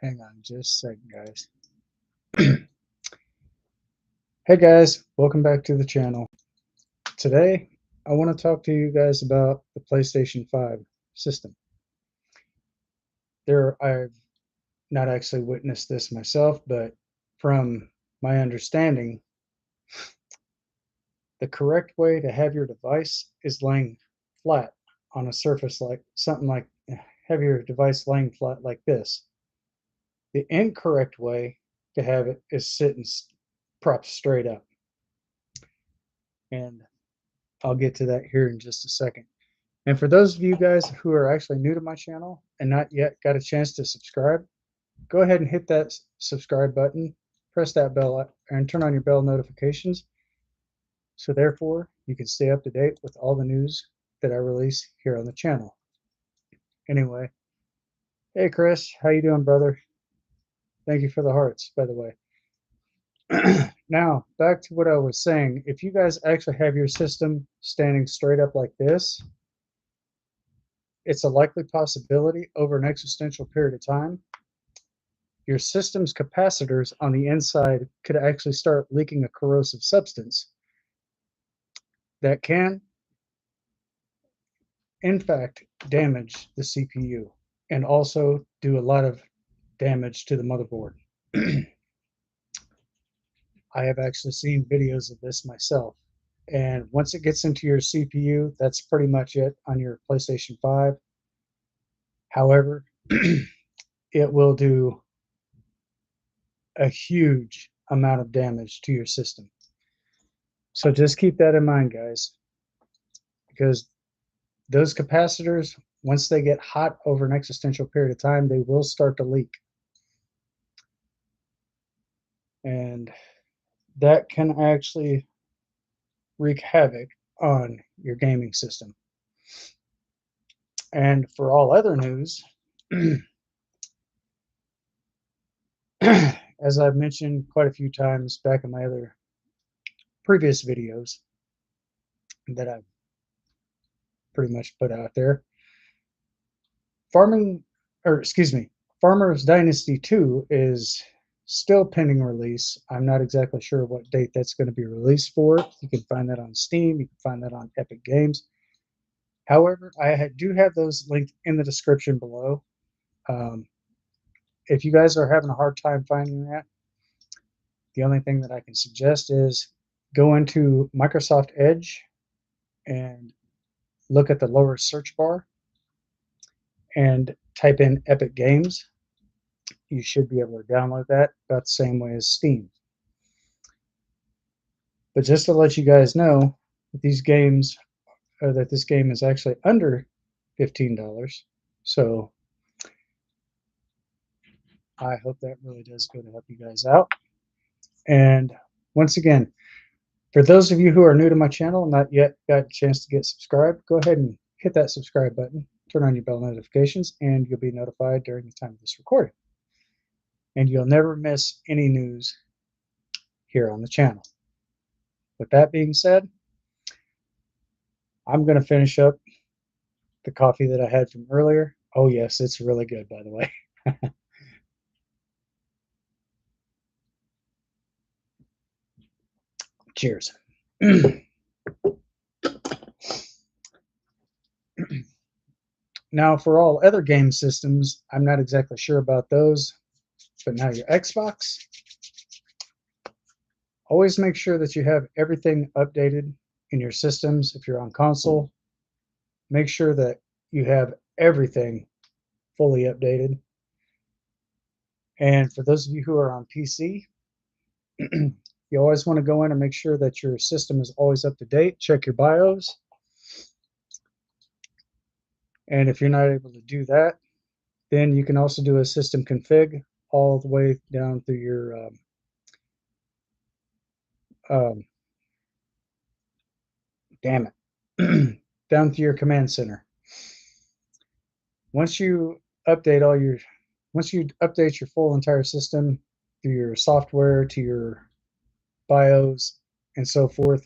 Hang on just a second, guys. Hey guys, welcome back to the channel. Today, I want to talk to you guys about the PlayStation 5 system. I've not actually witnessed this myself, but from my understanding, the correct way to have your device is laying flat on a surface like something like have your device laying flat like this. The incorrect way to have it is sitting propped straight up. And I'll get to that here in just a second. And for those of you guys who are actually new to my channel and not yet got a chance to subscribe, go ahead and hit that subscribe button, press that bell, and turn on your bell notifications. So therefore, you can stay up to date with all the news that I release here on the channel. Anyway, hey Chris, how you doing, brother? Thank you for the hearts, by the way. Now, back to what I was saying. If you guys actually have your system standing straight up like this, it's a likely possibility over an existential period of time, your system's capacitors on the inside could actually start leaking a corrosive substance that can, in fact, damage the CPU and also do a lot of damage to the motherboard. I have actually seen videos of this myself. And once it gets into your CPU, that's pretty much it on your PlayStation 5. However, it will do a huge amount of damage to your system. So just keep that in mind, guys, because those capacitors, once they get hot over an existential period of time, they will start to leak. And that can actually wreak havoc on your gaming system. And for all other news, as I've mentioned quite a few times back in my other previous videos that I've pretty much put out there, Farmers Dynasty 2 is still pending release. I'm not exactly sure what date that's going to be released for. You can find that on Steam. You can find that on Epic Games. However, I do have those linked in the description below. If you guys are having a hard time finding that, the only thing that I can suggest is go into Microsoft Edge and look at the lower search bar and type in Epic Games. You should be able to download that about the same way as Steam. But just to let you guys know that these games, that this game is actually under $15. So I hope that really does go to help you guys out. And once again, for those of you who are new to my channel and not yet got a chance to get subscribed, go ahead and hit that subscribe button, turn on your bell notifications, and you'll be notified during the time of this recording. And you'll never miss any news here on the channel. With that being said, I'm going to finish up the coffee that I had from earlier. Oh yes, it's really good, by the way. Cheers. Now, for all other game systems, I'm not exactly sure about those, but now your Xbox, always make sure that you have everything updated in your systems. If you're on console, make sure that you have everything fully updated. And for those of you who are on PC, you always want to go in and make sure that your system is always up to date. Check your BIOS. And if you're not able to do that, then you can also do a system config all the way down through your down to your command center. Once you update your full entire system through your software to your BIOS and so forth,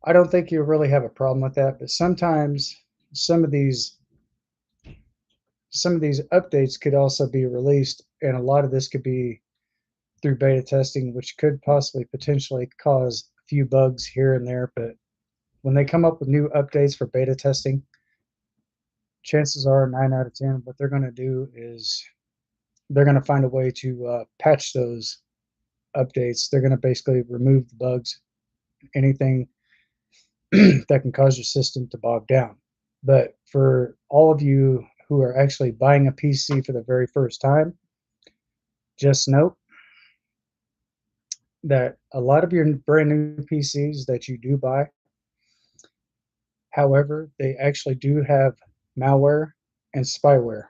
I don't think you'll really have a problem with that. But sometimes some of these some of these updates could also be released, and a lot of this could be through beta testing, which could possibly potentially cause a few bugs here and there. But when they come up with new updates for beta testing, chances are 9 out of 10, what they're going to do is they're going to find a way to patch those updates. They're going to basically remove the bugs, anything that can cause your system to bog down. But for all of you who are actually buying a PC for the very first time, just note that a lot of your brand new PCs that you do buy, however, they actually do have malware and spyware.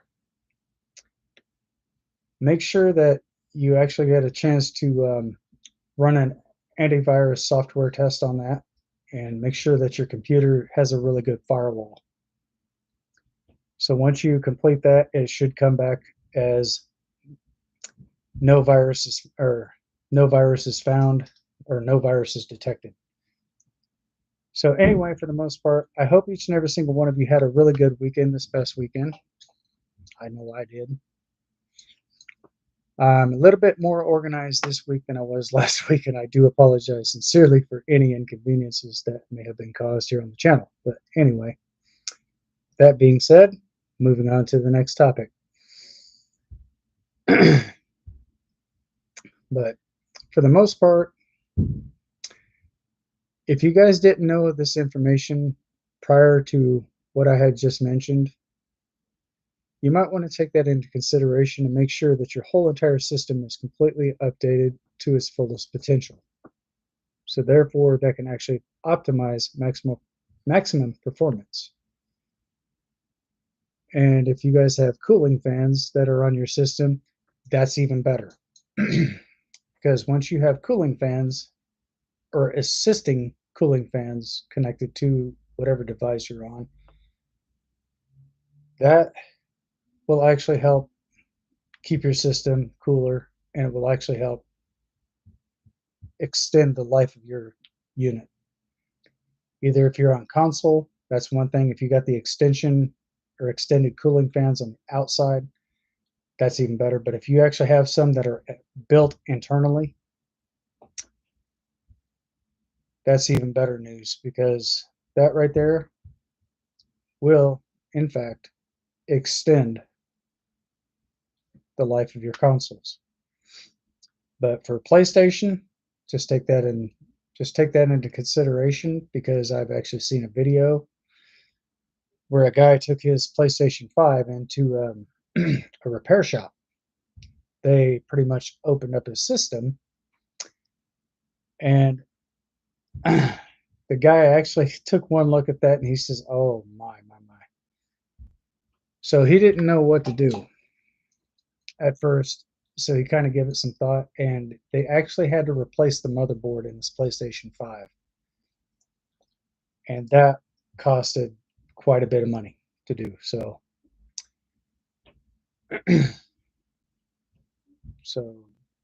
Make sure that you actually get a chance to run an antivirus software test on that, and make sure that your computer has a really good firewall. So once you complete that, it should come back as no viruses or no viruses found or no viruses detected. So anyway, for the most part, I hope each and every single one of you had a really good weekend this past weekend. I know I did. I'm a little bit more organized this week than I was last week, and I do apologize sincerely for any inconveniences that may have been caused here on the channel. But anyway, that being said, moving on to the next topic. But for the most part, if you guys didn't know this information prior to what I had just mentioned, you might want to take that into consideration and make sure that your whole entire system is completely updated to its fullest potential. So therefore, that can actually optimize maximum performance. And if you guys have cooling fans that are on your system, that's even better. Because once you have cooling fans or assisting cooling fans connected to whatever device you're on, that will actually help keep your system cooler, and it will actually help extend the life of your unit. Either if you're on console, that's one thing. If you got the extension or extended cooling fans on the outside, that's even better. But if you actually have some that are built internally, that's even better news, because that right there will, in fact, extend the life of your consoles. But for PlayStation, just take that into consideration, because I've actually seen a video where a guy took his PlayStation 5 into a repair shop. They pretty much opened up his system, and the guy actually took one look at that and he says, "Oh my, my, my." So he didn't know what to do at first. So he kind of gave it some thought, and they actually had to replace the motherboard in his PlayStation 5. And that costed quite a bit of money to do. So, so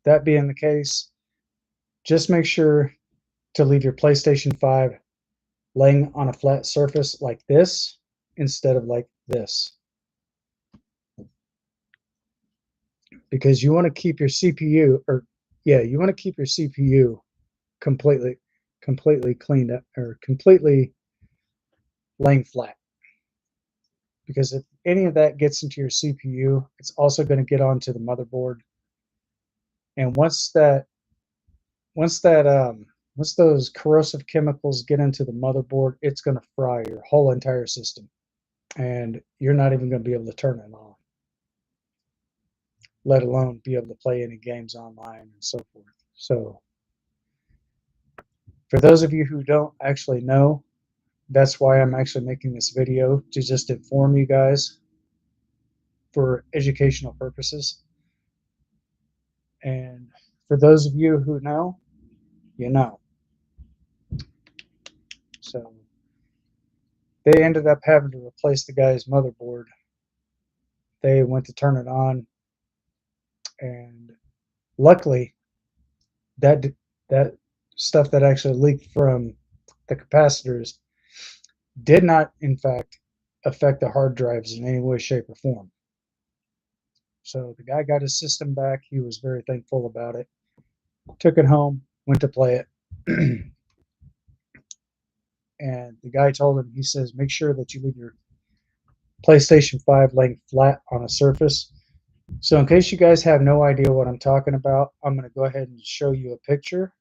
that being the case, just make sure to leave your PlayStation 5 laying on a flat surface like this instead of like this, because you want to keep your CPU, or yeah, you want to keep your CPU completely cleaned up, or completely laying flat, because if any of that gets into your CPU, it's also going to get onto the motherboard. And once those corrosive chemicals get into the motherboard, it's going to fry your whole entire system, and you're not even going to be able to turn it on, let alone be able to play any games online and so forth. So for those of you who don't actually know, that's why I'm actually making this video, to just inform you guys for educational purposes. And for those of you who know, you know. So they ended up having to replace the guy's motherboard. They went to turn it on, and luckily that that stuff that actually leaked from the capacitors did not, in fact, affect the hard drives in any way, shape, or form. So the guy got his system back. He was very thankful about it. Took it home, went to play it. And the guy told him, he says, make sure that you leave your PlayStation 5 laying flat on a surface. So in case you guys have no idea what I'm talking about, I'm going to go ahead and show you a picture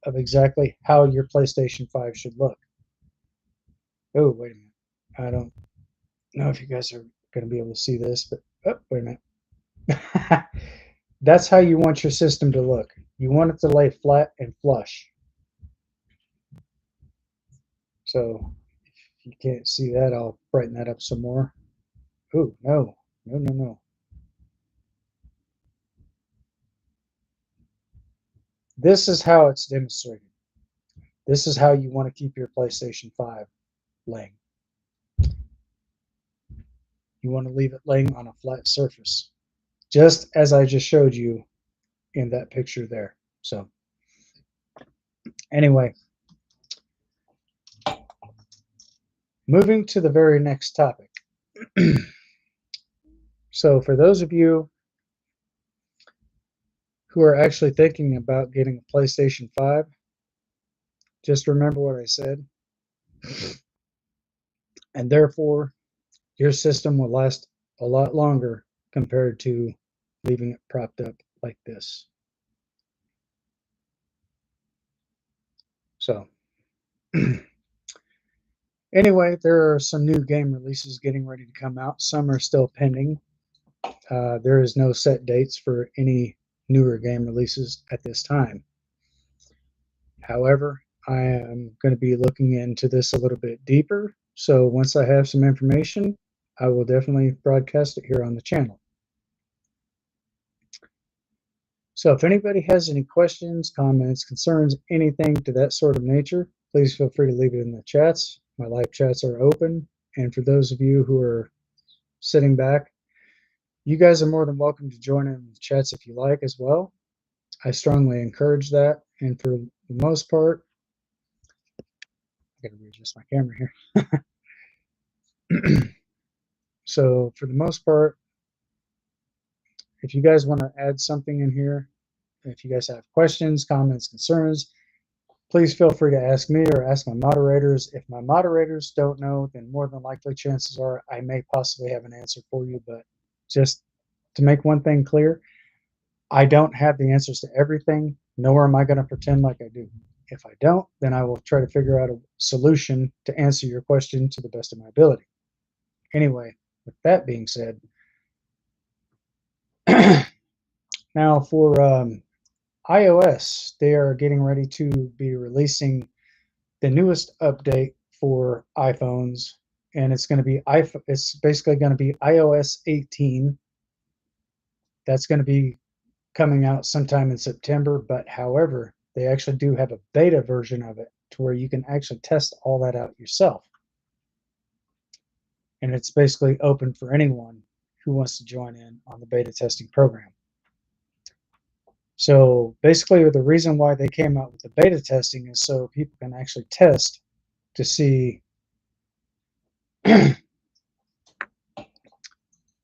of exactly how your PlayStation 5 should look. Oh, wait a minute. I don't know if you guys are going to be able to see this, but oh, wait a minute. That's how you want your system to look. You want it to lay flat and flush. So if you can't see that, I'll brighten that up some more. Oh, no, no, no, no. This is how it's demonstrated. This is how you want to keep your PlayStation 5 laying. You want to leave it laying on a flat surface, just as I just showed you in that picture there. So anyway, moving to the very next topic. So for those of you who are actually thinking about getting a PlayStation 5, just remember what I said, and therefore your system will last a lot longer compared to leaving it propped up like this. So anyway, there are some new game releases getting ready to come out. Some are still pending. There is no set dates for any newer game releases at this time. However, I am going to be looking into this a little bit deeper. So once I have some information, I will definitely broadcast it here on the channel. So if anybody has any questions, comments, concerns, anything to that sort of nature, please feel free to leave it in the chats. My live chats are open. And for those of you who are sitting back, you guys are more than welcome to join in the chats if you like as well. I strongly encourage that. And for the most part, I gotta readjust my camera here. So for the most part, if you guys want to add something in here, if you guys have questions, comments, concerns, please feel free to ask me or ask my moderators. If my moderators don't know, then more than likely chances are I may possibly have an answer for you. But just to make one thing clear, I don't have the answers to everything, nor am I going to pretend like I do. If I don't, then I will try to figure out a solution to answer your question to the best of my ability. Anyway, with that being said, now for iOS, they are getting ready to be releasing the newest update for iPhones, and it's going to be it's basically going to be iOS 18. That's going to be coming out sometime in September, but however, they actually do have a beta version of it to where you can actually test all that out yourself. And it's basically open for anyone who wants to join in on the beta testing program. So basically the reason why they came out with the beta testing is so people can actually test to see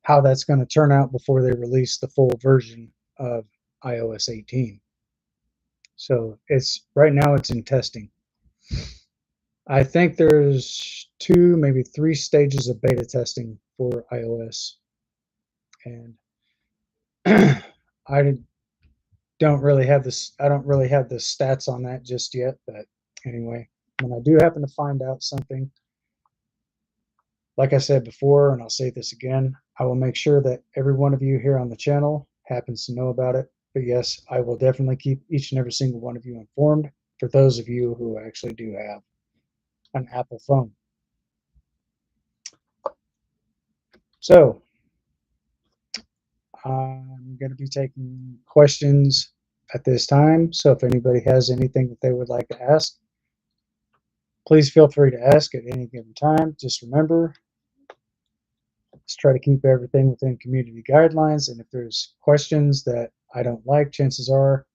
how that's going to turn out before they release the full version of iOS 18. So it's right now it's in testing. I think there's 2, maybe 3 stages of beta testing for iOS, and I don't really have this. I don't really have the stats on that just yet. But anyway, when I do happen to find out something, like I said before, and I'll say this again, I will make sure that every one of you here on the channel happens to know about it. But yes, I will definitely keep each and every single one of you informed. For those of you who actually do have an Apple phone. So I'm going to be taking questions at this time. So if anybody has anything that they would like to ask, please feel free to ask at any given time. Just remember, let's try to keep everything within community guidelines. And if there's questions that I don't like, chances are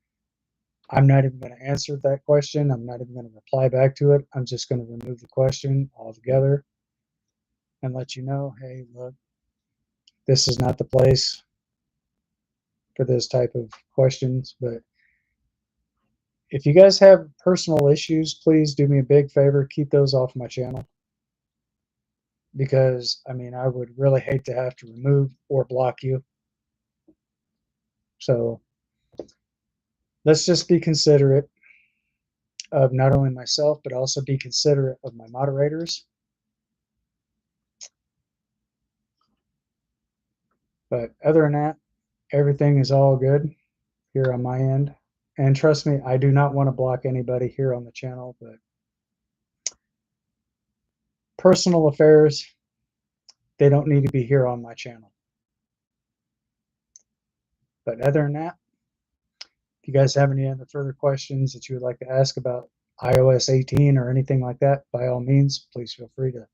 I'm not even going to answer that question. I'm not even going to reply back to it. I'm just going to remove the question altogether and let you know, hey, look, this is not the place. for this type of questions. But if you guys have personal issues, please do me a big favor, keep those off my channel. Because, I mean, I would really hate to have to remove or block you. So let's just be considerate of not only myself, but also be considerate of my moderators. But other than that, everything is all good here on my end. And trust me, I do not want to block anybody here on the channel, but personal affairs, they don't need to be here on my channel. But other than that, if you guys have any other further questions that you would like to ask about iOS 18 or anything like that, by all means, please feel free to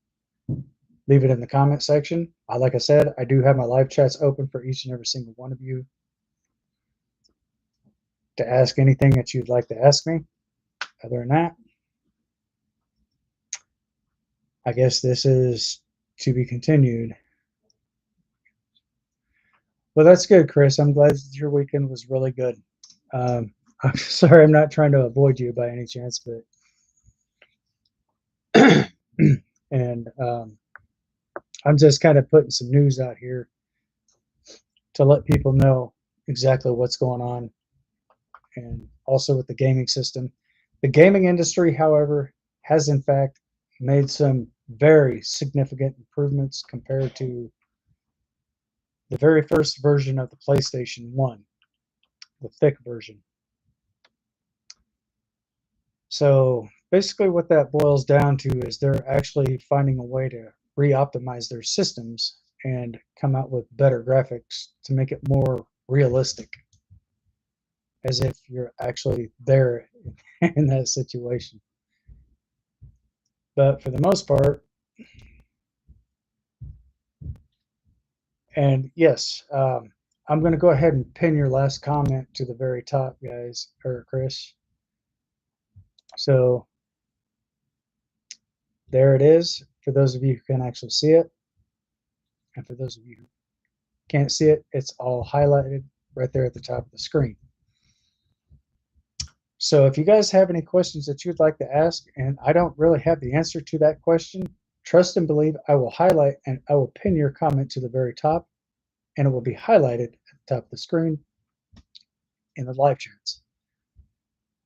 leave it in the comment section. Like I said, I do have my live chats open for each and every single one of you to ask anything that you'd like to ask me. Other than that, I guess this is to be continued. Well, that's good, Chris. I'm glad that your weekend was really good. I'm sorry I'm not trying to avoid you by any chance, but and I'm just kind of putting some news out here to let people know exactly what's going on, and also with the gaming system. The gaming industry, however, has in fact made some very significant improvements compared to the very first version of the PlayStation 1, the thick version. So basically what that boils down to is they're actually finding a way to re-optimize their systems and come out with better graphics to make it more realistic, as if you're actually there in that situation. But for the most part, and yes, I'm going to go ahead and pin your last comment to the very top, guys, or Chris. So there it is for those of you who can actually see it. And for those of you who can't see it, it's all highlighted right there at the top of the screen. So if you guys have any questions that you'd like to ask, and I don't really have the answer to that question, trust and believe I will highlight and I will pin your comment to the very top, and it will be highlighted at the top of the screen in the live chats.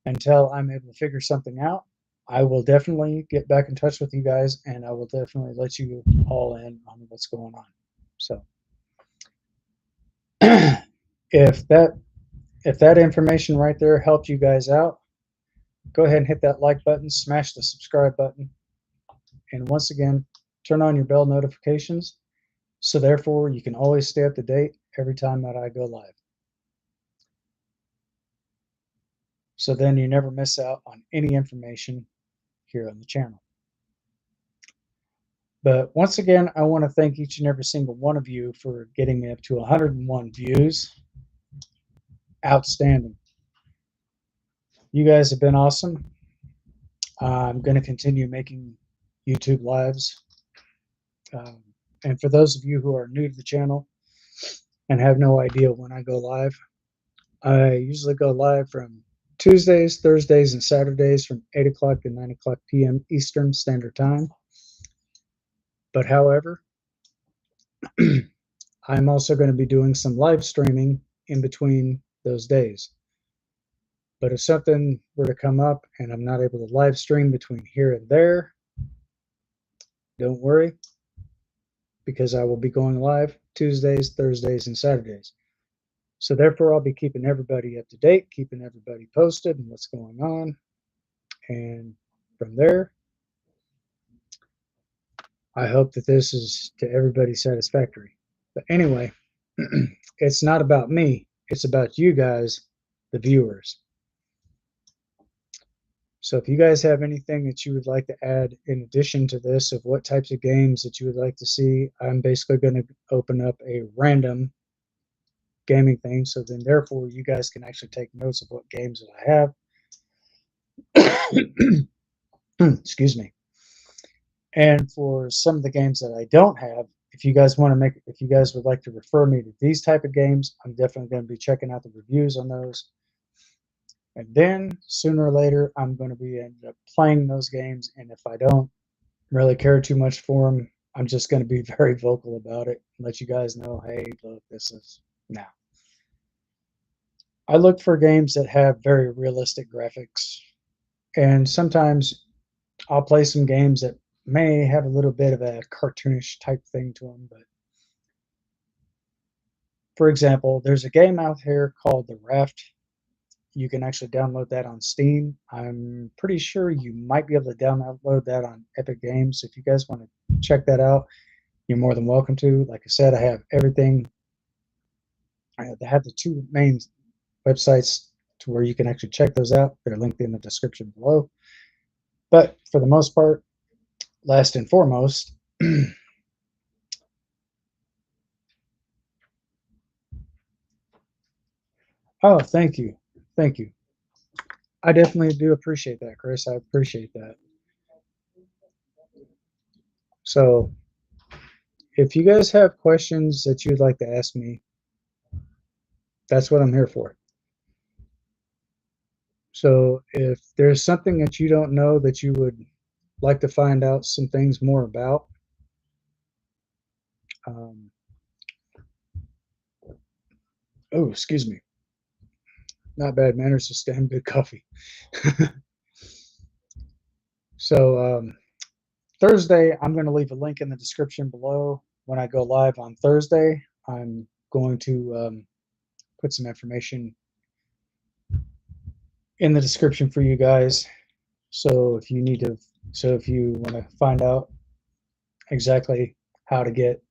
Until I'm able to figure something out, I will definitely get back in touch with you guys, and I will definitely let you all in on what's going on. So if that information right there helped you guys out, go ahead and hit that like button, smash the subscribe button, and once again, turn on your bell notifications so therefore you can always stay up to date every time that I go live. So then you never miss out on any information here on the channel. But once again, I want to thank each and every single one of you for getting me up to 101 views. Outstanding. You guys have been awesome. I'm going to continue making YouTube lives. And for those of you who are new to the channel and have no idea when I go live, I usually go live from Tuesdays, Thursdays, and Saturdays from 8 o'clock to 9 o'clock p.m. Eastern Standard Time. But however, I'm also going to be doing some live streaming in between those days. But if something were to come up and I'm not able to live stream between here and there, don't worry, because I will be going live Tuesdays, Thursdays, and Saturdays. So therefore, I'll be keeping everybody up to date, keeping everybody posted on what's going on. And from there, I hope that this is to everybody's satisfactory. But anyway, it's not about me. It's about you guys, the viewers. So if you guys have anything that you would like to add in addition to this of what types of games that you would like to see, I'm basically going to open up a random gaming thing. So then therefore you guys can actually take notes of what games that I have. Excuse me. And for some of the games that I don't have, if you guys want to make, if you guys would like to refer me to these type of games, I'm definitely going to be checking out the reviews on those. And then sooner or later, I'm going to be end up playing those games. And if I don't really care too much for them, I'm just going to be very vocal about it and let you guys know, hey, look, this is now. I look for games that have very realistic graphics, and sometimes I'll play some games that may have a little bit of a cartoonish type thing to them. But for example, there's a game out here called The Raft. You can actually download that on Steam. I'm pretty sure you might be able to download that on Epic Games. If you guys want to check that out, you're more than welcome to. Like I said, I have everything. I have the two main websites to where you can actually check those out. They're linked in the description below. But for the most part, last and foremost, oh, thank you. Thank you. I definitely do appreciate that, Chris. I appreciate that. So, if you guys have questions that you'd like to ask me, that's what I'm here for. So, if there's something that you don't know that you would like to find out some things more about, um, oh, excuse me, not bad manners, just damn good coffee. So, Thursday, I'm going to leave a link in the description below. When I go live on Thursday, I'm going to put some information in the description for you guys. So if you need to, so if you want to find out exactly how to get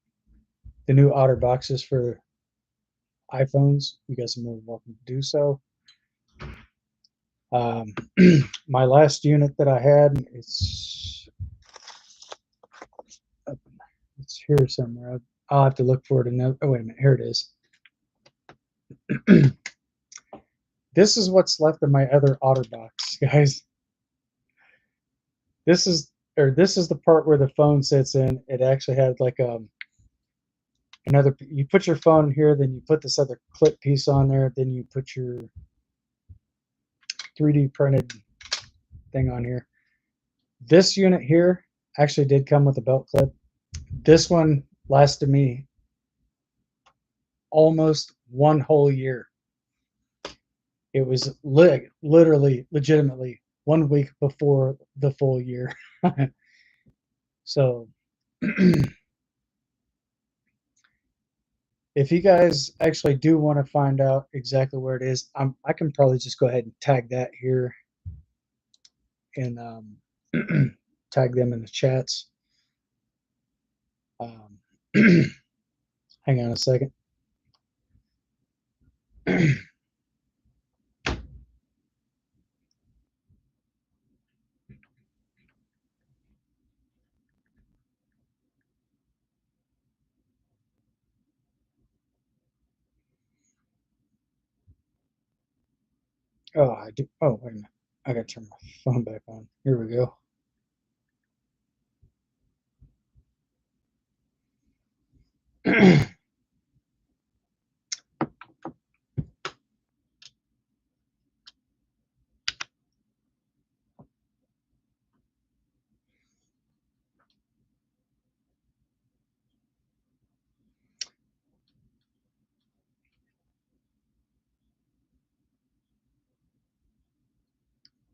the new Otter boxes for iPhones, you guys are more than welcome to do so. Um, my last unit that I had, it's here somewhere. I'll have to look for it. Oh, wait a minute. Here it is. This is what's left of my other Otter box, guys. This is the part where the phone sits in. It actually had like another. You put your phone here, then you put this other clip piece on there, then you put your 3D printed thing on here. This unit here actually did come with a belt clip. This one lasted me almost one whole year. It was literally, legitimately 1 week before the full year. So if you guys actually do want to find out exactly where it is, I can probably just go ahead and tag that here and tag them in the chats. Um, hang on a second. Oh, I do. Oh, wait a minute. I gotta turn my phone back on. Here we go.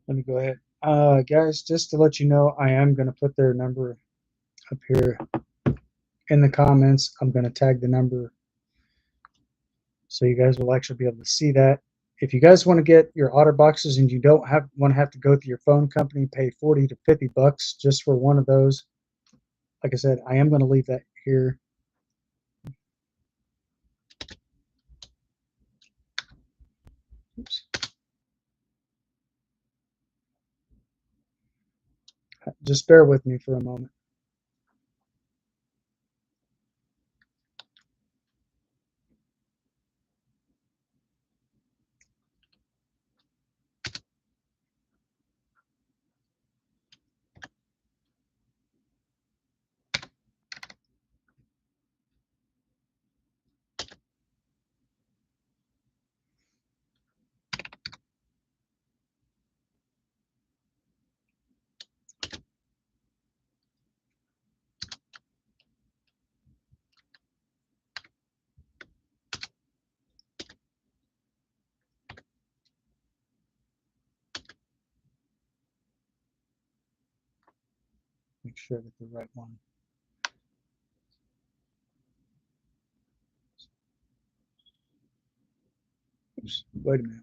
Let me go ahead. Guys, just to let you know, I am going to put their number up here in the comments. I'm going to tag the number so you guys will actually be able to see that. If you guys want to get your Otter boxes and you don't want to have to go through your phone company, pay 40 to 50 bucks just for one of those. Like I said, I am going to leave that here. Oops. Just bear with me for a moment. sure I get the right one. Oops, wait a minute.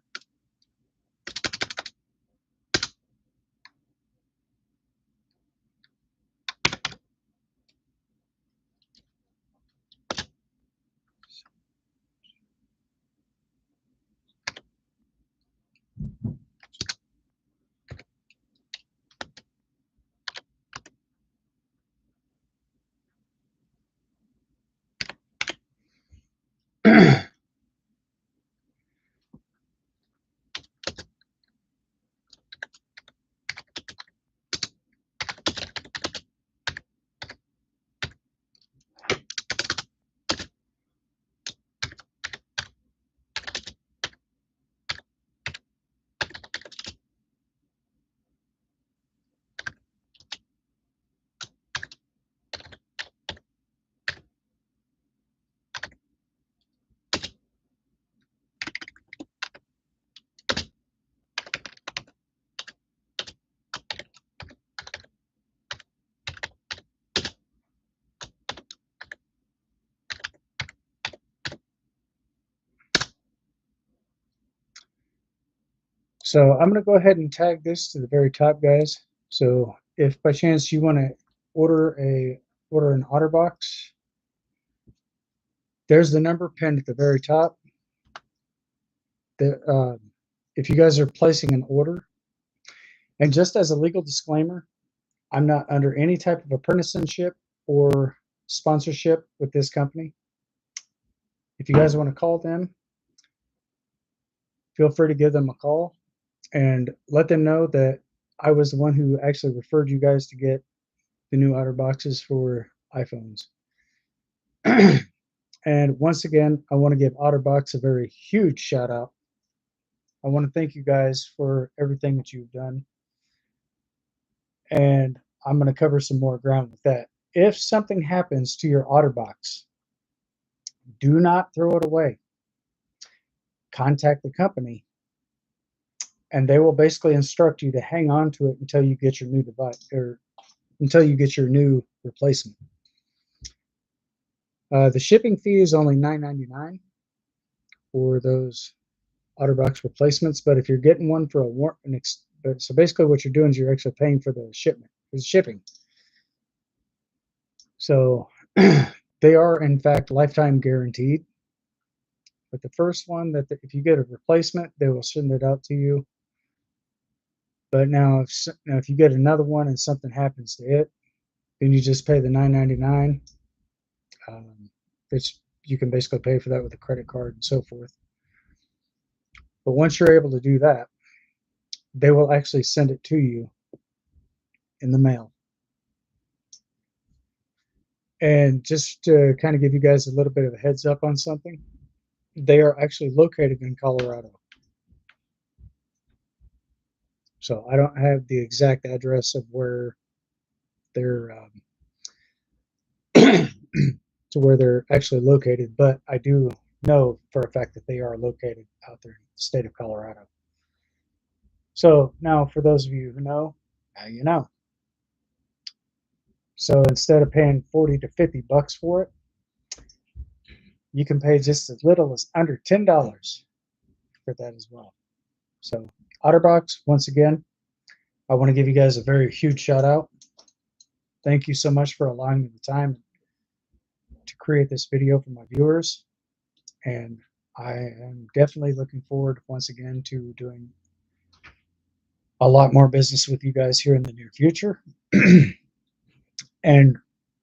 So I'm going to go ahead and tag this to the very top, guys. So if by chance you want to order an OtterBox, there's the number pinned at the very top. If you guys are placing an order, and just as a legal disclaimer, I'm not under any type of apprenticeship or sponsorship with this company. If you guys want to call them, feel free to give them a call and let them know that I was the one who actually referred you guys to get the new OtterBoxes for iPhones. And once again, I want to give OtterBox a very huge shout out. I want to thank you guys for everything that you've done. And I'm going to cover some more ground with that. If something happens to your OtterBox, do not throw it away. Contact the company, and they will basically instruct you to hang on to it until you get your new device or until you get your new replacement. The shipping fee is only $9.99 for those OtterBox replacements, but if you're getting one for so basically what you're doing is you're actually paying for the shipment, for the shipping. So they are in fact lifetime guaranteed. But the first one if you get a replacement, they will send it out to you. But now if you get another one and something happens to it, then you just pay the $9.99. Which you can basically pay for that with a credit card and so forth. But once you're able to do that, they will actually send it to you in the mail. And just to kind of give you guys a little bit of a heads up on something, they are actually located in Colorado. So I don't have the exact address of where they're to where they're actually located, but I do know for a fact that they are located out there in the state of Colorado. So now for those of you who know, now you know. So instead of paying 40 to 50 bucks for it, you can pay just as little as under $10 for that as well. So OtterBox, once again, I want to give you guys a very huge shout out. Thank you so much for allowing me the time to create this video for my viewers. And I am definitely looking forward once again to doing a lot more business with you guys here in the near future. And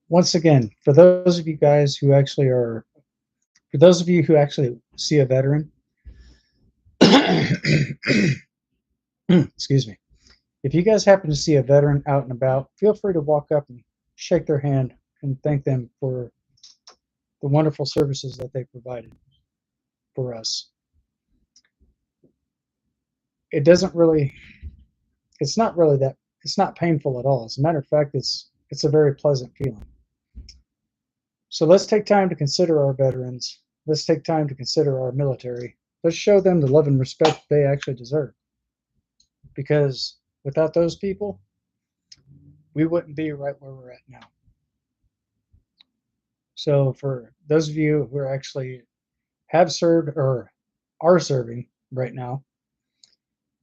once again, for those of you guys who actually are, for those of you who actually see a veteran, excuse me, if you guys happen to see a veteran out and about, feel free to walk up and shake their hand and thank them for the wonderful services that they provided for us. It doesn't really, it's not really that, it's not painful at all. As a matter of fact, it's a very pleasant feeling. So let's take time to consider our veterans. Let's take time to consider our military. Let's show them the love and respect they actually deserve. Because without those people, we wouldn't be right where we're at now. So for those of you who are actually have served or are serving right now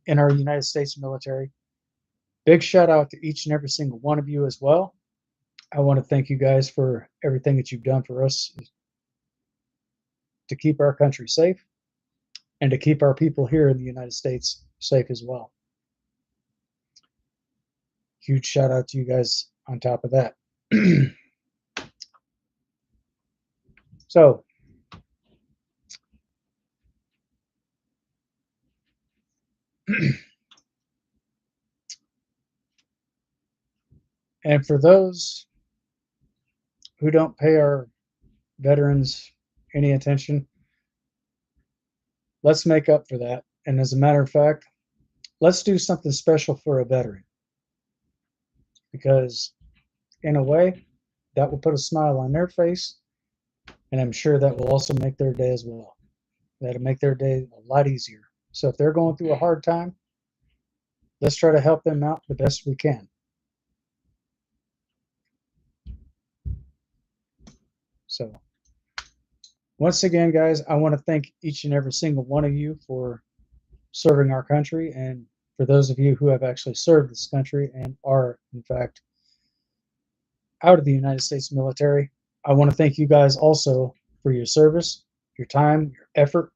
in our United States military, big shout out to each and every single one of you as well. I want to thank you guys for everything that you've done for us to keep our country safe and to keep our people here in the United States safe as well. Huge shout out to you guys on top of that. So, and for those who don't pay our veterans any attention, let's make up for that. And as a matter of fact, let's do something special for a veteran because, in a way, that will put a smile on their face. And I'm sure that will also make their day as well. That'll make their day a lot easier. So if they're going through a hard time, let's try to help them out the best we can. So once again, guys, I want to thank each and every single one of you for serving our country, and for those of you who have actually served this country and are, in fact, out of the United States military. I want to thank you guys also for your service, your time, your effort.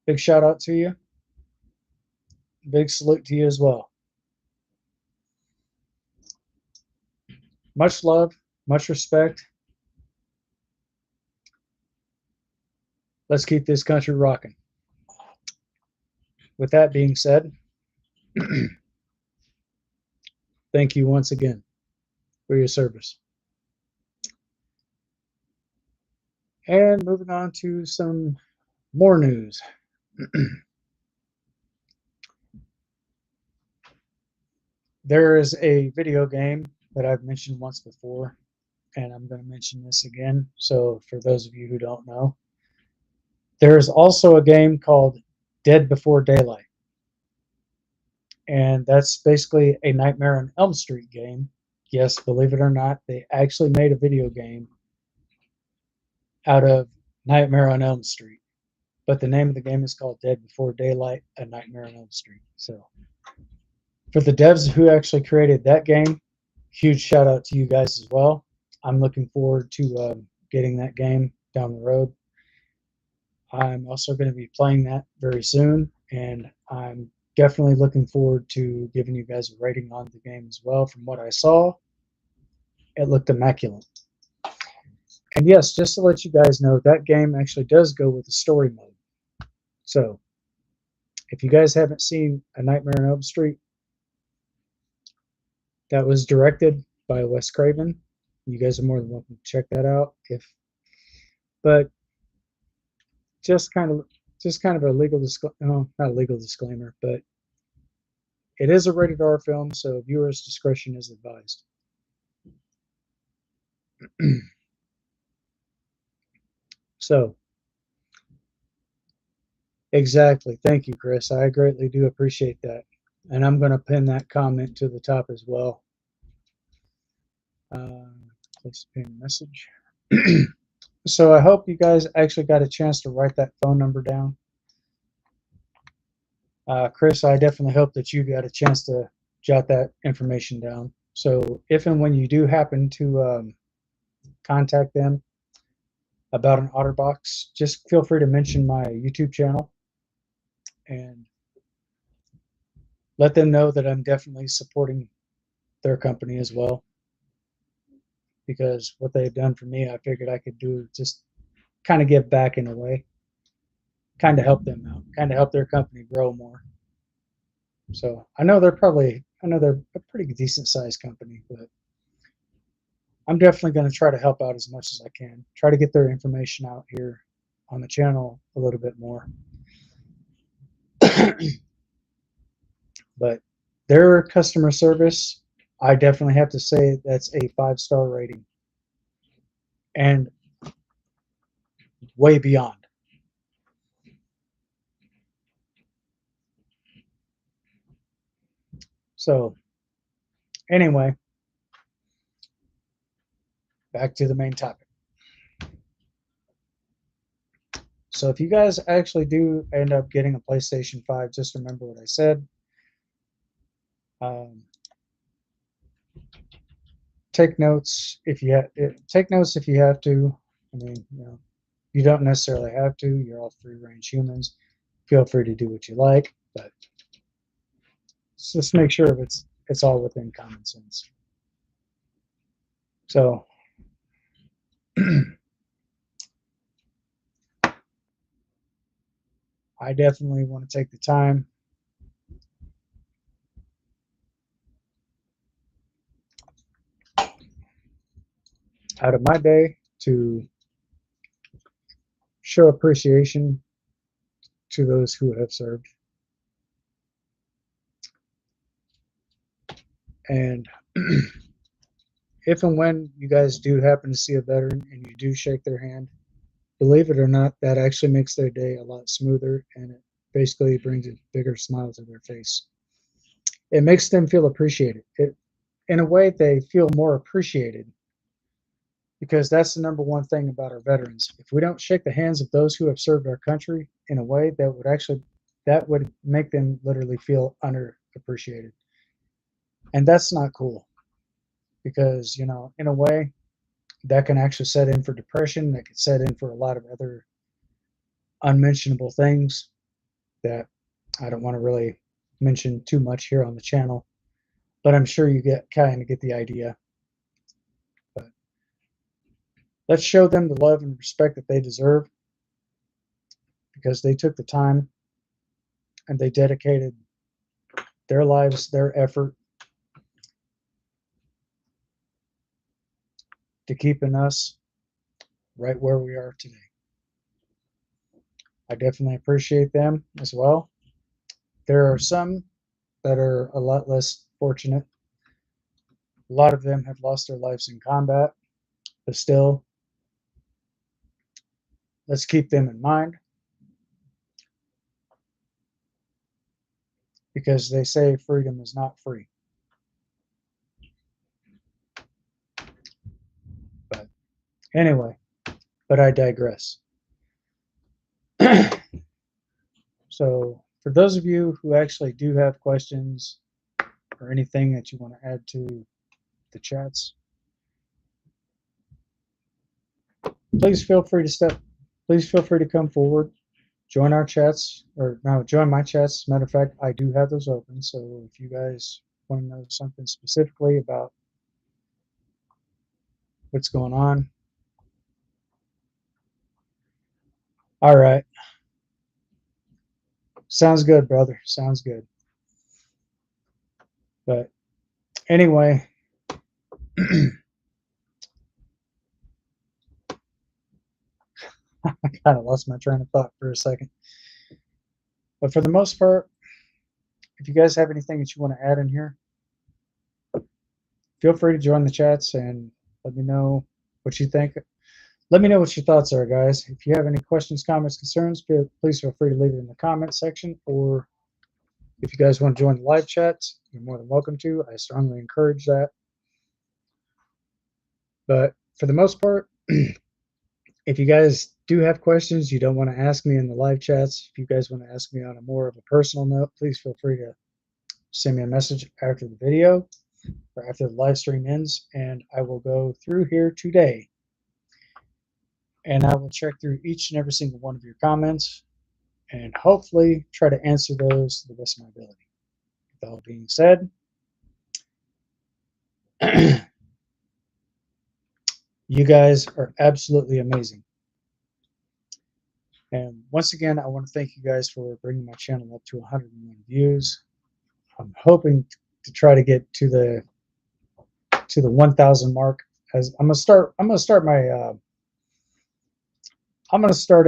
Big shout out to you. Big salute to you as well. Much love, much respect. Let's keep this country rocking. With that being said, thank you once again for your service. And moving on to some more news. There is a video game that I've mentioned once before, and I'm going to mention this again. So, for those of you who don't know, there's also a game called Dead Before Daylight. And that's basically a Nightmare on Elm Street game. Yes, believe it or not, they actually made a video game out of Nightmare on Elm Street. But the name of the game is called Dead Before Daylight, A Nightmare on Elm Street. So, for the devs who actually created that game, huge shout out to you guys as well. I'm looking forward to getting that game down the road. I'm also going to be playing that very soon, and I'm definitely looking forward to giving you guys a rating on the game as well. From what I saw, it looked immaculate. And yes, just to let you guys know, that game actually does go with the story mode. So, if you guys haven't seen A Nightmare on Elm Street, that was directed by Wes Craven. You guys are more than welcome to check that out. But just kind of a legal no, not a legal disclaimer, but it is a rated R film, so viewers' discretion is advised. So, exactly. Thank you, Chris. I greatly do appreciate that. And I'm going to pin that comment to the top as well. Please pin message. So I hope you guys actually got a chance to write that phone number down. Chris, I definitely hope that you got a chance to jot that information down. So if and when you do happen to contact them about an OtterBox, just feel free to mention my YouTube channel and let them know that I'm definitely supporting their company as well. Because what they've done for me, I figured I could do just kind of give back in a way, kind of help them out, kind of help their company grow more. So I know they're a pretty decent sized company, but I'm definitely going to try to help out as much as I can. Try to get their information out here on the channel a little bit more. But their customer service, I definitely have to say that's a 5-star rating. And way beyond. So Anyway, back to the main topic. So if you guys actually do end up getting a PlayStation 5, just remember what I said. Um, take notes if you take notes if you have to. I mean, you don't necessarily have to. You're all free-range humans. Feel free to do what you like, but just make sure it's all within common sense. So I definitely want to take the time out of my day to show appreciation to those who have served. And if and when you guys do happen to see a veteran and you do shake their hand, believe it or not, that actually makes their day a lot smoother, and it basically brings a bigger smile to their face. It makes them feel appreciated. In a way, they feel more appreciated because that's the number one thing about our veterans. If we don't shake the hands of those who have served our country in a way that would make them literally feel underappreciated. And that's not cool because, in a way, that can actually set in for depression, that could set in for a lot of other unmentionable things that I don't want to really mention too much here on the channel, but I'm sure you get the idea. But let's show them the love and respect that they deserve because they took the time and they dedicated their lives, their effort to keeping us right where we are today. I definitely appreciate them as well. There are some that are a lot less fortunate. A lot of them have lost their lives in combat, but still, let's keep them in mind because they say freedom is not free. But anyway, but I digress. So, for those of you who actually do have questions or anything that you want to add to the chats, please feel free to come forward, join our chats, or no, join my chats. As a matter of fact, I do have those open. So if you guys want to know something specifically about what's going on, all right. Sounds good, brother. Sounds good. But anyway, I kind of lost my train of thought for a second. But for the most part, if you guys have anything that you want to add in here, feel free to join the chats and let me know what you think. Let me know what your thoughts are, guys. If you have any questions, comments, concerns, please feel free to leave it in the comment section. Or if you guys want to join the live chats, you're more than welcome to. I strongly encourage that. But for the most part, if you guys do have questions you don't want to ask me in the live chats, if you guys want to ask me on a more of a personal note, please feel free to send me a message after the video or after the live stream ends, and I will go through here today and I will check through each and every single one of your comments and hopefully try to answer those to the best of my ability. With all being said, you guys are absolutely amazing. And once again, I want to thank you guys for bringing my channel up to 101 views. I'm hoping to try to get to the 1,000 mark. As I'm gonna start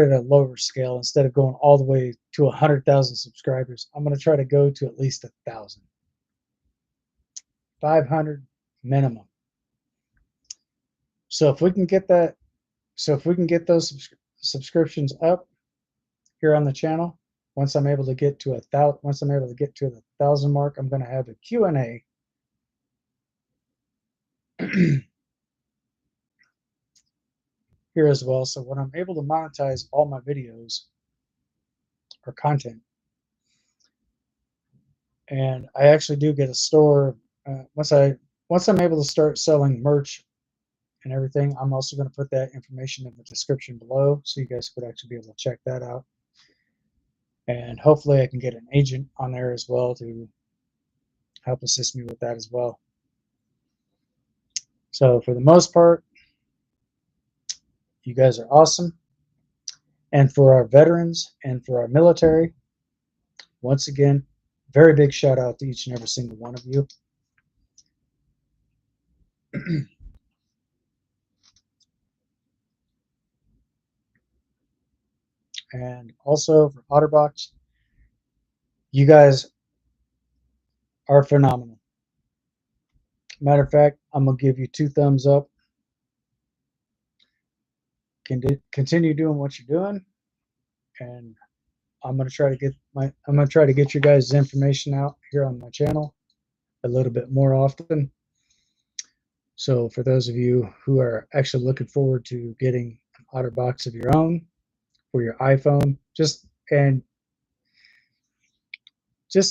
at a lower scale instead of going all the way to 100,000 subscribers. I'm gonna try to go to at least 1,000, 500 minimum. So if we can get those subscriptions up here on the channel, once I'm able to get to the 1,000 mark, I'm going to have a Q&A here as well. So when I'm able to monetize all my videos or content, and I actually do get a store once I'm able to start selling merch and everything, I'm also going to put that information in the description below so you guys could actually be able to check that out. And hopefully I can get an agent on there as well to help assist me with that as well. So for the most part, you guys are awesome. And for our veterans and for our military, once again, very big shout out to each and every single one of you. And also for Otterbox, you guys are phenomenal. Matter of fact, I'm gonna give you 2 thumbs up. Continue doing what you're doing, and I'm gonna try to get you guys' information out here on my channel a little bit more often. So for those of you who are actually looking forward to getting an Otterbox of your own for your iPhone, just to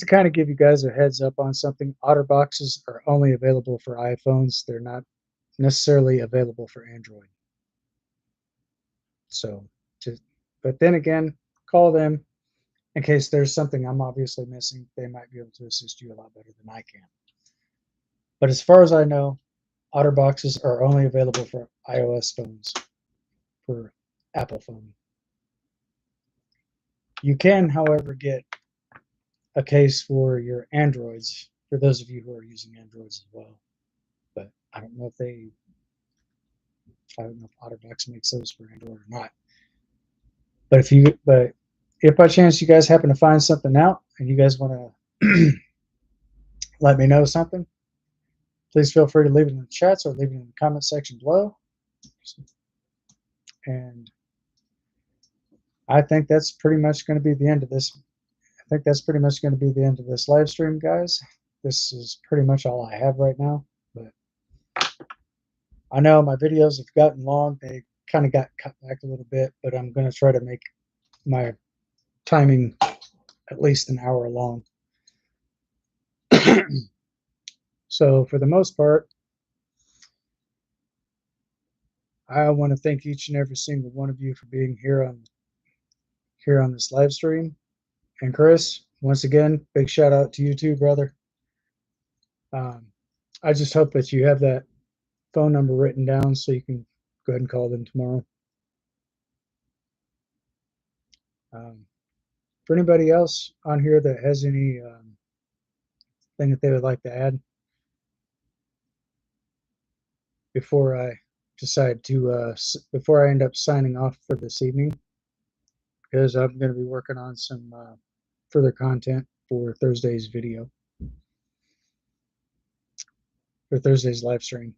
kind of give you guys a heads up on something, Otterboxes are only available for iPhones. They're not necessarily available for Android. So, but then again, call them in case there's something I'm obviously missing. They might be able to assist you a lot better than I can. But as far as I know, Otterboxes are only available for iOS phones, for Apple phone. You can, however, get a case for your Androids, for those of you who are using Androids as well. But I don't know if Otterbox makes those for Android or not. But if by chance you guys happen to find something out and you guys want to let me know something, please feel free to leave it in the chats or leave it in the comment section below. And I think that's pretty much going to be the end of this. I think that's pretty much going to be the end of this live stream, guys. This is pretty much all I have right now. But I know my videos have gotten long. They kind of got cut back a little bit, but I'm going to try to make my timing at least an hour long. So for the most part, I want to thank each and every single one of you for being here on this live stream. And Chris, once again, big shout out to you too, brother. I just hope that you have that phone number written down so you can go ahead and call them tomorrow. For anybody else on here that has any thing that they would like to add before I decide to before I end up signing off for this evening, because I'm going to be working on some further content for Thursday's video, for Thursday's live stream.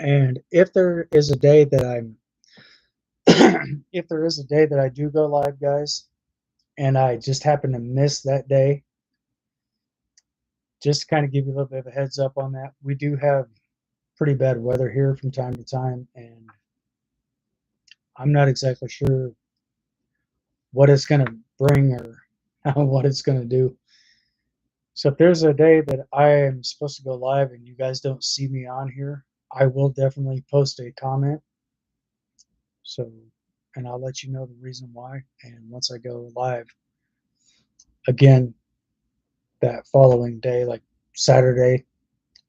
And if there is a day that if there is a day that I do go live, guys, and I just happen to miss that day, just to kind of give you a little bit of a heads up on that, we do have pretty bad weather here from time to time, and I'm not exactly sure what it's going to bring or what it's going to do. So if there's a day that I am supposed to go live and you guys don't see me on here, I will definitely post a comment. So, and I'll let you know the reason why. And once I go live again that following day, like Saturday,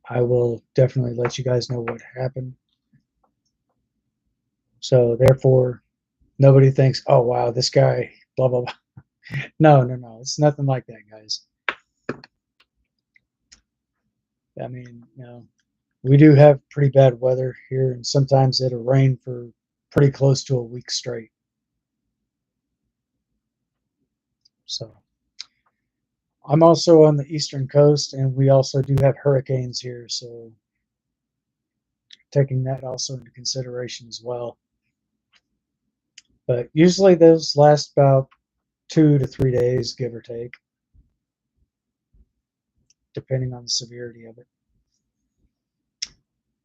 I will definitely let you guys know what happened. So therefore, nobody thinks, oh, wow, this guy, blah, blah, blah. No. It's nothing like that, guys. I mean, we do have pretty bad weather here, and sometimes it'll rain for pretty close to a week straight. So I'm also on the eastern coast, and we also do have hurricanes here, so taking that also into consideration as well. But usually those last about 2 to 3 days, give or take, depending on the severity of it.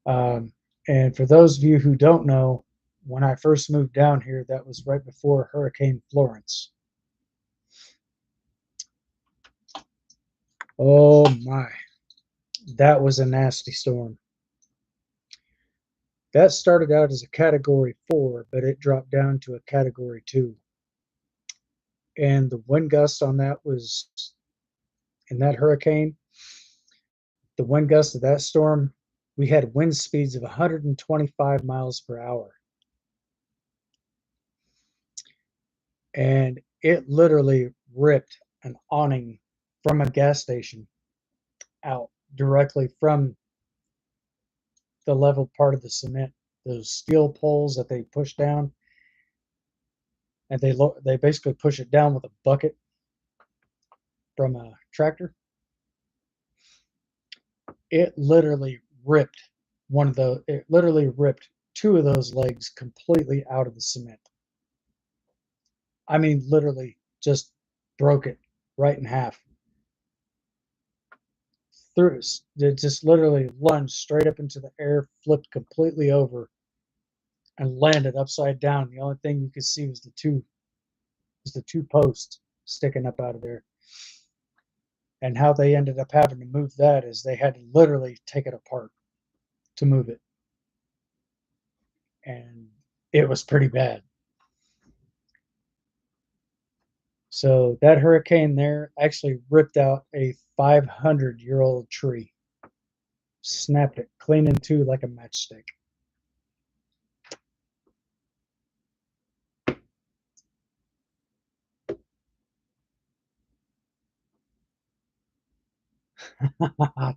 Um, and for those of you who don't know, when I first moved down here, that was right before Hurricane Florence. Oh my, that was a nasty storm. That started out as a Category 4, but it dropped down to a Category 2. And the wind gust on that was, in that hurricane, the wind gust of that storm, we had wind speeds of 125 miles per hour. And it literally ripped an awning from a gas station out directly from the level part of the cement. Those steel poles that they push down, and they basically push it down with a bucket from a tractor. It literally ripped it literally ripped two of those legs completely out of the cement. I mean, literally just broke it right in half. Through it just literally lunged straight up into the air, flipped completely over, and landed upside down. The only thing you could see was the two posts sticking up out of there. And how they ended up having to move that is they had to literally take it apart to move it. And it was pretty bad. So that hurricane there actually ripped out a 500-year-old tree, snapped it clean in two like a matchstick.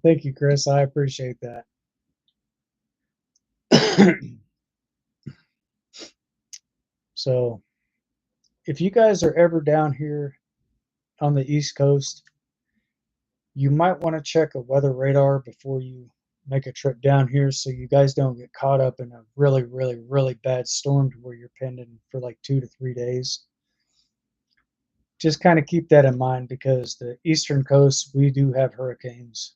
Thank you, Chris. I appreciate that. So, if you guys are ever down here on the East Coast, you might want to check a weather radar before you make a trip down here so you guys don't get caught up in a really, really, really bad storm to where you're pinned in for like 2 to 3 days. Just kind of keep that in mind because the eastern coast, we do have hurricanes.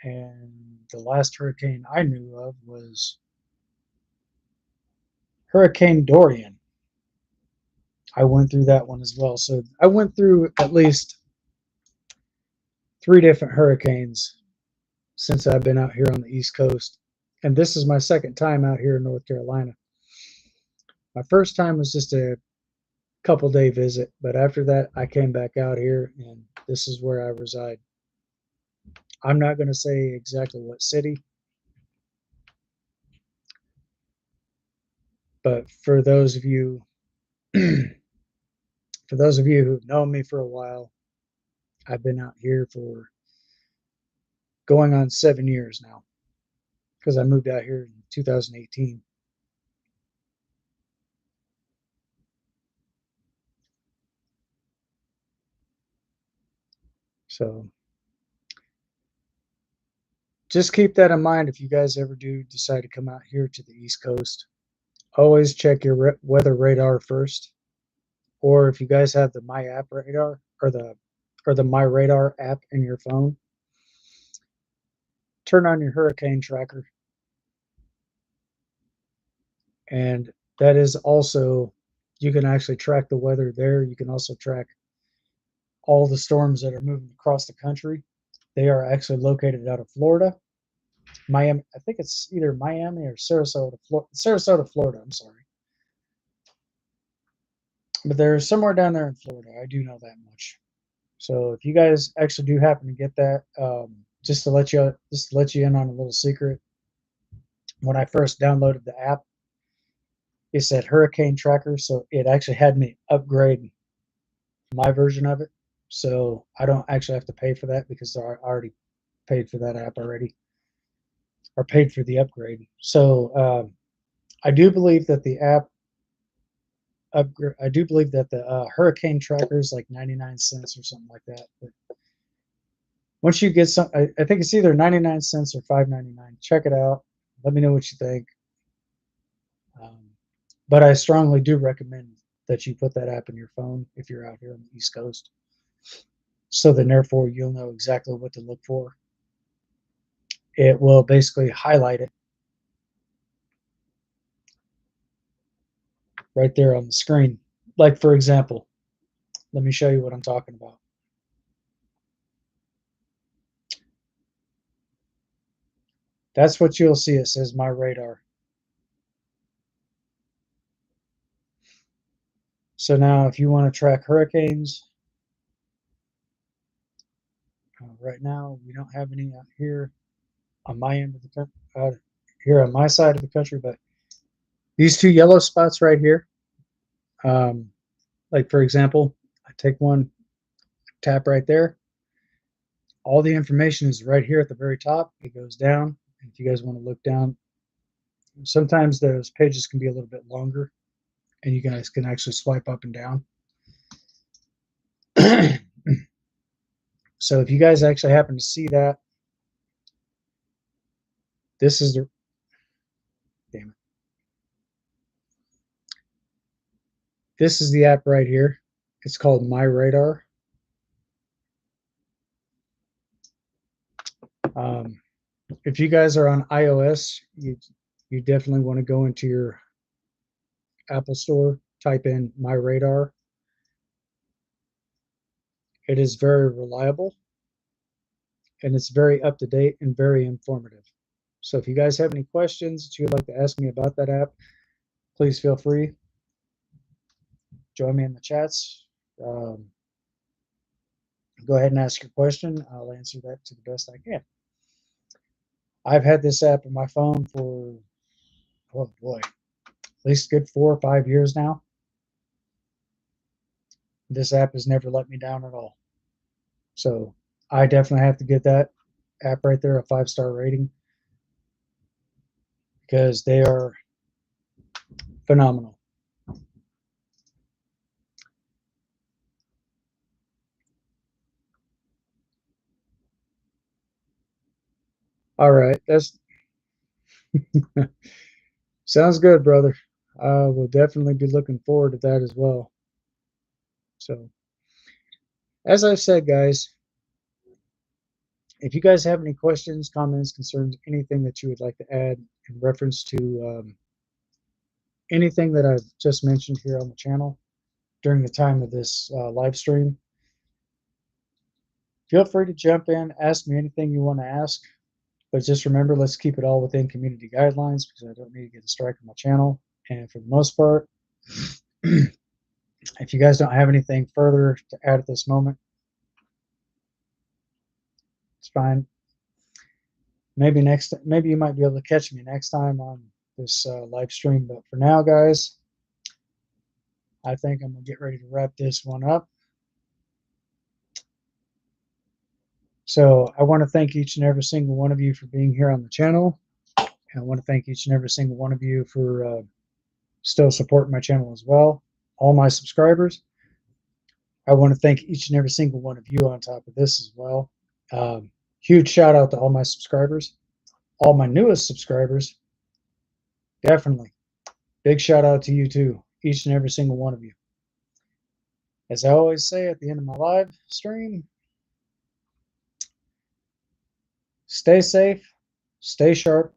And the last hurricane I knew of was Hurricane Dorian. I went through that one as well. So I went through at least 3 different hurricanes since I've been out here on the East Coast. And this is my second time out here in North Carolina. My first time was just a couple-day visit, but after that, I came back out here, and this is where I reside. I'm not going to say exactly what city, but for those of you who've known me for a while, I've been out here for going on 7 years now because I moved out here in 2018. So just keep that in mind if you guys ever do decide to come out here to the East Coast. Always check your weather radar first, or if you guys have the My App radar or the My Radar app in your phone, turn on your hurricane tracker, and that is also, you can actually track the weather there. You can also track all the storms that are moving across the country. They are actually located out of Florida, Miami. I think it's either Miami or Sarasota, Florida. I'm sorry, but they're somewhere down there in Florida. I do know that much. So if you guys actually do happen to get that, just to let you in on a little secret, when I first downloaded the app, it said Hurricane Tracker, so it actually had me upgrade my version of it. So I don't actually have to pay for that because I already paid for that app already, or paid for the upgrade. So I do believe that the app upgrade. I do believe that the Hurricane Tracker is like 99 cents or something like that. But once you get some, I think it's either 99 cents or 5.99. Check it out. Let me know what you think. Um, but I strongly do recommend that you put that app in your phone if you're out here on the East Coast. So then, therefore, you'll know exactly what to look for. it will basically highlight it right there on the screen. Like, for example, let me show you what I'm talking about. That's what you'll see. It says my radar. So now if you want to track hurricanes, right now we don't have any out here on my end of the country, here on my side of the country, but these two yellow spots right here, um, like for example, I take one, tap right there. All the information is right here at the very top. It goes down. And if you guys want to look down, sometimes those pages can be a little bit longer, and you guys can actually swipe up and down. So if you guys actually happen to see that, this is the, damn it, this is the app right here. It's called My Radar. If you guys are on iOS, you definitely want to go into your Apple Store, type in My Radar. It is very reliable, and it's very up to date and very informative. So if you guys have any questions that you would like to ask me about that app, please feel free. Join me in the chats. Go ahead and ask your question. I'll answer that to the best I can. I've had this app on my phone for, oh boy, at least a good 4 or 5 years now. This app has never let me down at all. So I definitely have to get that app right there a 5-star rating, because they are phenomenal. All right, that's sounds good, brother. I will definitely be looking forward to that as well. So, as I said, guys, if you guys have any questions, comments, concerns, anything that you would like to add in reference to anything that I've just mentioned here on the channel during the time of this live stream, feel free to jump in, ask me anything you want to ask. But just remember, let's keep it all within community guidelines, because I don't need to get a strike on my channel. And for the most part, if you guys don't have anything further to add at this moment, it's fine. Maybe maybe you might be able to catch me next time on this live stream. But for now, guys, I think I'm gonna get ready to wrap this one up. So I want to thank each and every single one of you for being here on the channel. And I want to thank each and every single one of you for still supporting my channel as well. All my subscribers, I want to thank each and every single one of you on top of this as well. Huge shout out to all my subscribers. All my newest subscribers, definitely. Big shout out to you too, each and every single one of you. As I always say at the end of my live stream, stay safe, stay sharp,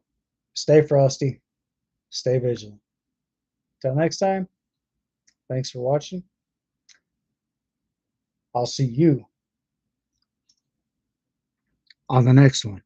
stay frosty, stay vigilant. Till next time, thanks for watching. I'll see you on the next one.